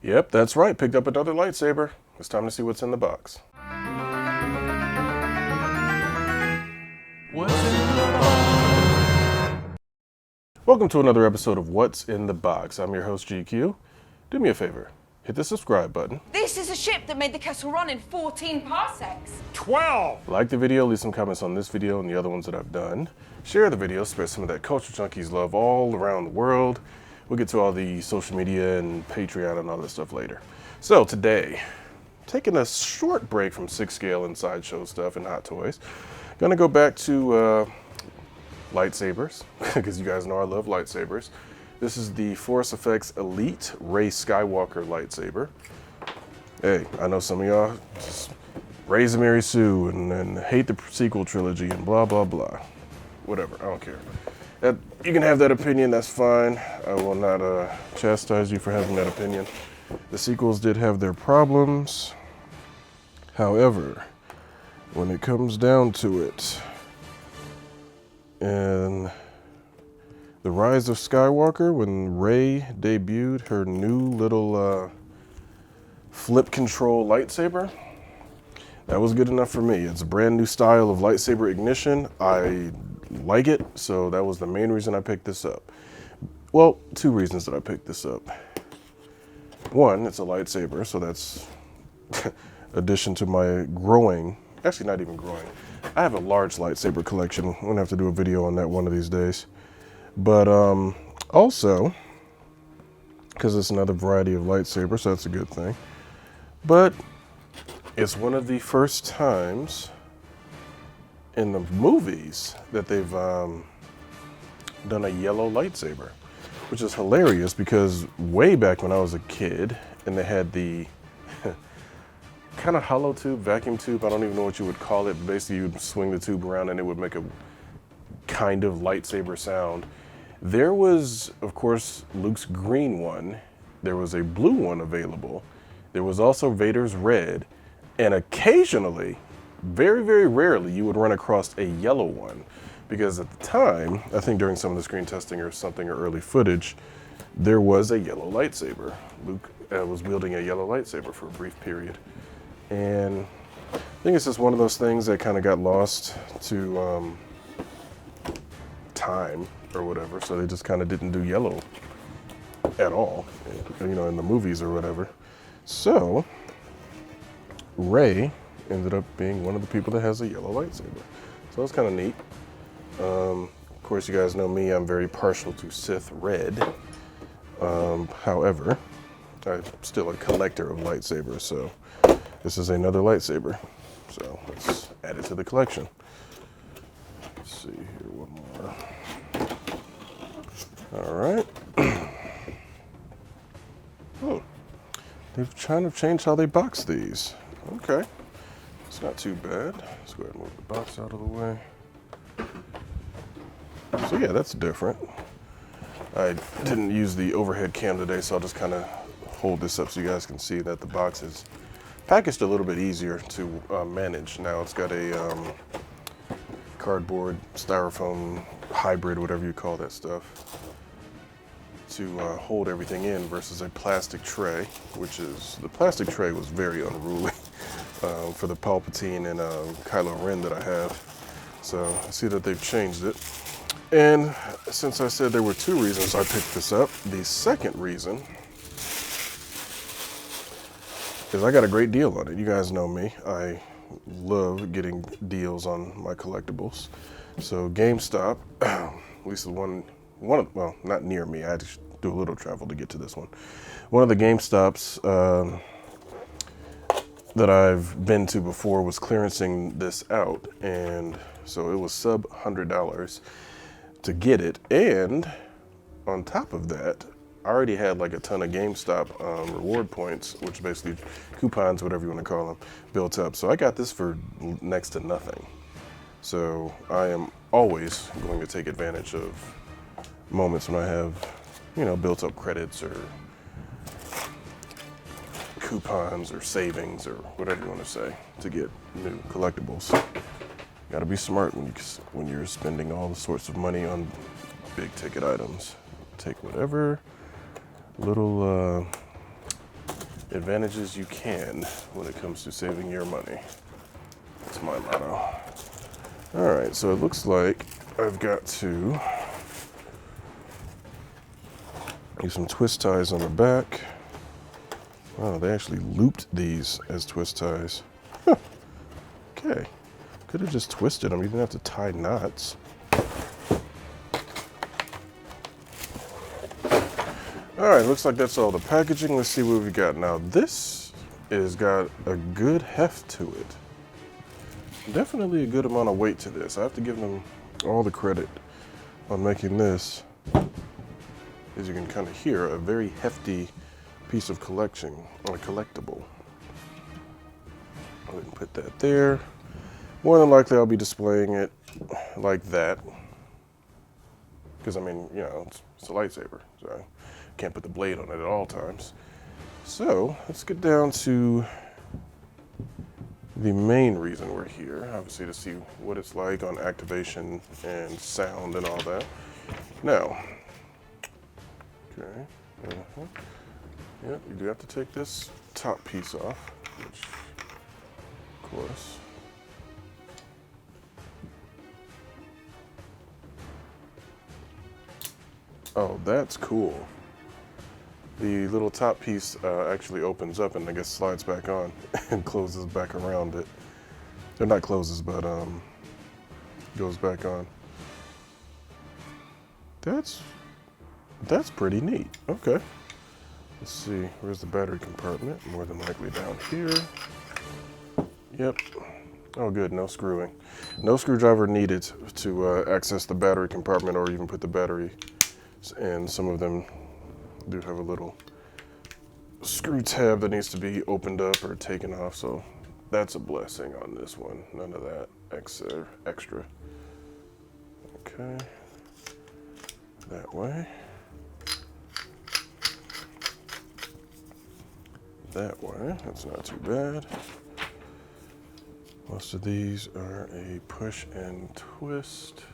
Yep, that's right. Picked up another lightsaber. It's time to see what's in the box. What's in the box? Welcome to another episode of What's in the Box. I'm your host, GQ. Do me a favor. Hit the subscribe button. This is a ship that made the Kessel Run in 14 parsecs. 12! Like the video, leave some comments on this video and the other ones that I've done. Share the video, spread some of that culture junkies love all around the world. We'll get to all the social media and Patreon and all this stuff later. So today, taking a short break from 6 scale and sideshow stuff and hot toys. Gonna go back to lightsabers, because you guys know I love lightsabers. This is the Force Effects Elite Rey Skywalker lightsaber. Hey, I know some of y'all just raise Mary Sue and hate the sequel trilogy and blah, blah, blah. Whatever, I don't care. You can have that opinion, that's fine. I will not chastise you for having that opinion. The sequels did have their problems. However, when it comes down to it, and The Rise of Skywalker, when Rey debuted her new little flip control lightsaber, that was good enough for me. It's a brand new style of lightsaber ignition. I like it, so that was the main reason I picked this up. Well, 2 reasons that I picked this up. One, it's a lightsaber, so that's addition to my growing, actually not even growing. I have a large lightsaber collection. I'm gonna have to do a video on that one of these days. But also, because it's another variety of lightsaber, so that's a good thing. But it's one of the first times in the movies that they've done a yellow lightsaber, which is hilarious because way back when I was a kid and they had the kind of hollow tube, vacuum tube, I don't even know what you would call it, but basically you'd swing the tube around and it would make a kind of lightsaber sound. There was, of course, Luke's green one. There was a blue one available. There was also Vader's red. And occasionally, very, very rarely, you would run across a yellow one. Because at the time, I think during some of the screen testing or something or early footage, there was a yellow lightsaber. Luke was wielding a yellow lightsaber for a brief period. And I think it's just one of those things that kind of got lost to time or whatever. So they just kind of didn't do yellow at all, you know, in the movies or whatever. So Rey ended up being one of the people that has a yellow lightsaber. So it's kind of neat. Of course, you guys know me, I'm very partial to Sith red. However, I'm still a collector of lightsabers, so this is another lightsaber. So let's add it to the collection. Let's see here, one more. All right. They've kind of changed how they box these. Okay. It's not too bad. Let's go ahead and move the box out of the way. So yeah, that's different. I didn't use the overhead cam today, so I'll just kind of hold this up so you guys can see that the box is packaged a little bit easier to manage. Now it's got a cardboard, styrofoam, hybrid, whatever you call that stuff, to hold everything in versus a plastic tray, which is, the plastic tray was very unruly for the Palpatine and Kylo Ren that I have. So I see that they've changed it. And since I said there were 2 reasons I picked this up, the second reason is I got a great deal on it. You guys know me. I love getting deals on my collectibles. So GameStop, at least the one of, well, not near me. I had to do a little travel to get to this one. One of the GameStops that I've been to before was clearancing this out, and so it was sub $100 to get it. And on top of that, I already had like a ton of GameStop reward points, which basically coupons, whatever you want to call them, built up. So I got this for next to nothing. So I am always going to take advantage of moments when I have, you know, built up credits or coupons or savings or whatever you want to say to get new collectibles. You got to be smart when you're spending all sorts of money on big ticket items. Take whatever little advantages you can when it comes to saving your money. That's my motto. All right, so it looks like I've got to use some twist ties on the back. Oh, they actually looped these as twist ties. Huh. Okay, could have just twisted them. You didn't have to tie knots. All right, looks like that's all the packaging. Let's see what we got now. This has got a good heft to it. Definitely a good amount of weight to this. I have to give them all the credit on making this, as you can kind of hear, a very hefty piece of collection, or collectible. I'll put that there. More than likely I'll be displaying it like that. Because I mean, you know, it's a lightsaber, so I can't put the blade on it at all times. So let's get down to the main reason we're here, obviously to see what it's like on activation and sound and all that. Now, okay, yeah, you do have to take this top piece off, which, of course, oh, that's cool. The little top piece actually opens up and I guess slides back on and closes back around it. Or not closes, but goes back on. That's pretty neat. Okay. Let's see, where's the battery compartment? More than likely down here. Yep. Oh good, no screwing. No screwdriver needed to access the battery compartment or even put the battery. And some of them do have a little screw tab that needs to be opened up or taken off, so that's a blessing on this one. None of that extra. Okay. That way. That way, that's not too bad. Most of these are a push and twist.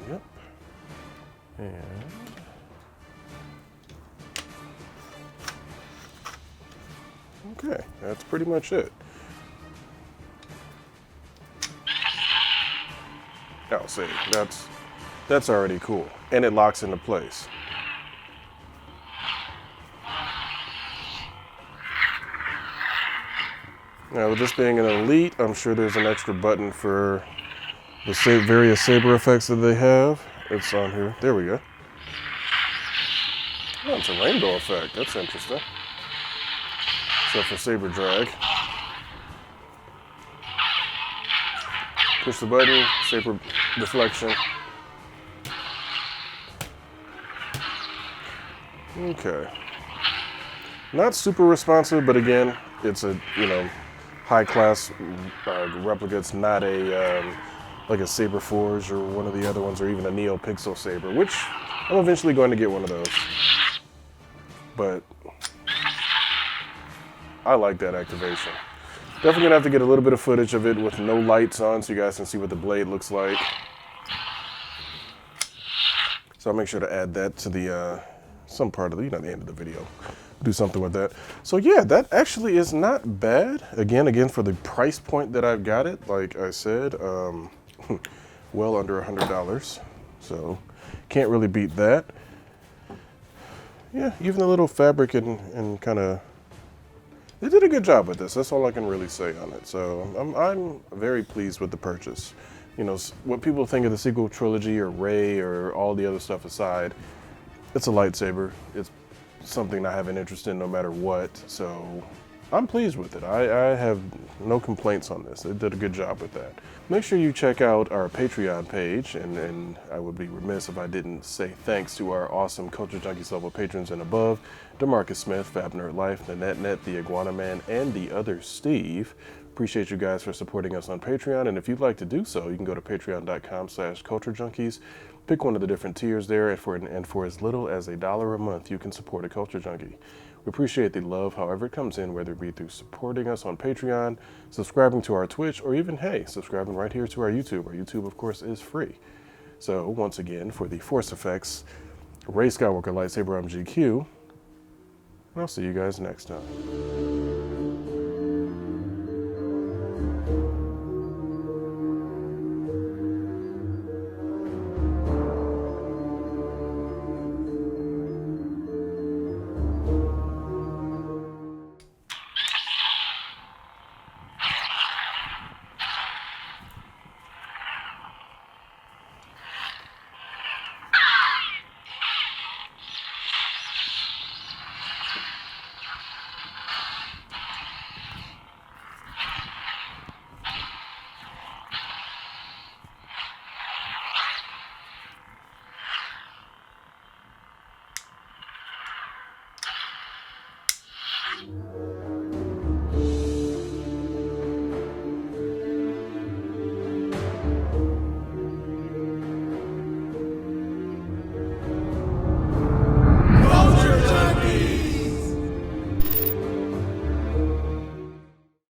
Yep. And okay, that's pretty much it. Oh, see, that's already cool. And it locks into place. Now, with this being an Elite, I'm sure there's an extra button for the various saber effects that they have. It's on here. There we go. Oh, it's a rainbow effect. That's interesting. So for saber drag. Push the button, saber deflection. Okay. Not super responsive, but again, it's a, you know, high-class replica. It's not a like a Saber Forge or one of the other ones, or even a NeoPixel Saber, which I'm eventually going to get one of those. But I like that activation. Definitely gonna have to get a little bit of footage of it with no lights on so you guys can see what the blade looks like. So I'll make sure to add that to the some part of the, you know, the end of the video. Do something with that. So yeah, that actually is not bad. Again, for the price point that I've got it, like I said, well under $100. So can't really beat that. Yeah, even the little fabric and kind of, they did a good job with this. That's all I can really say on it. So I'm very pleased with the purchase. You know, what people think of the sequel trilogy or Rey or all the other stuff aside, it's a lightsaber. It's something I have an interest in no matter what. So I'm pleased with it. I have no complaints on this. They did a good job with that. Make sure you check out our Patreon page, and I would be remiss if I didn't say thanks to our awesome Culture Junkies level patrons and above, DeMarcus Smith, Fab Nerd Life, Nanette, the Iguana Man, and the other Steve. Appreciate you guys for supporting us on Patreon, and if you'd like to do so, you can go to patreon.com/culturejunkies. Pick one of the different tiers there, and for as little as $1 a month, you can support a Culture Junkie. We appreciate the love, however it comes in, whether it be through supporting us on Patreon, subscribing to our Twitch, or even, hey, subscribing right here to our YouTube. Our YouTube, of course, is free. So once again, for the Force Effects Rey Skywalker lightsaber, I'm GQ, and I'll see you guys next time.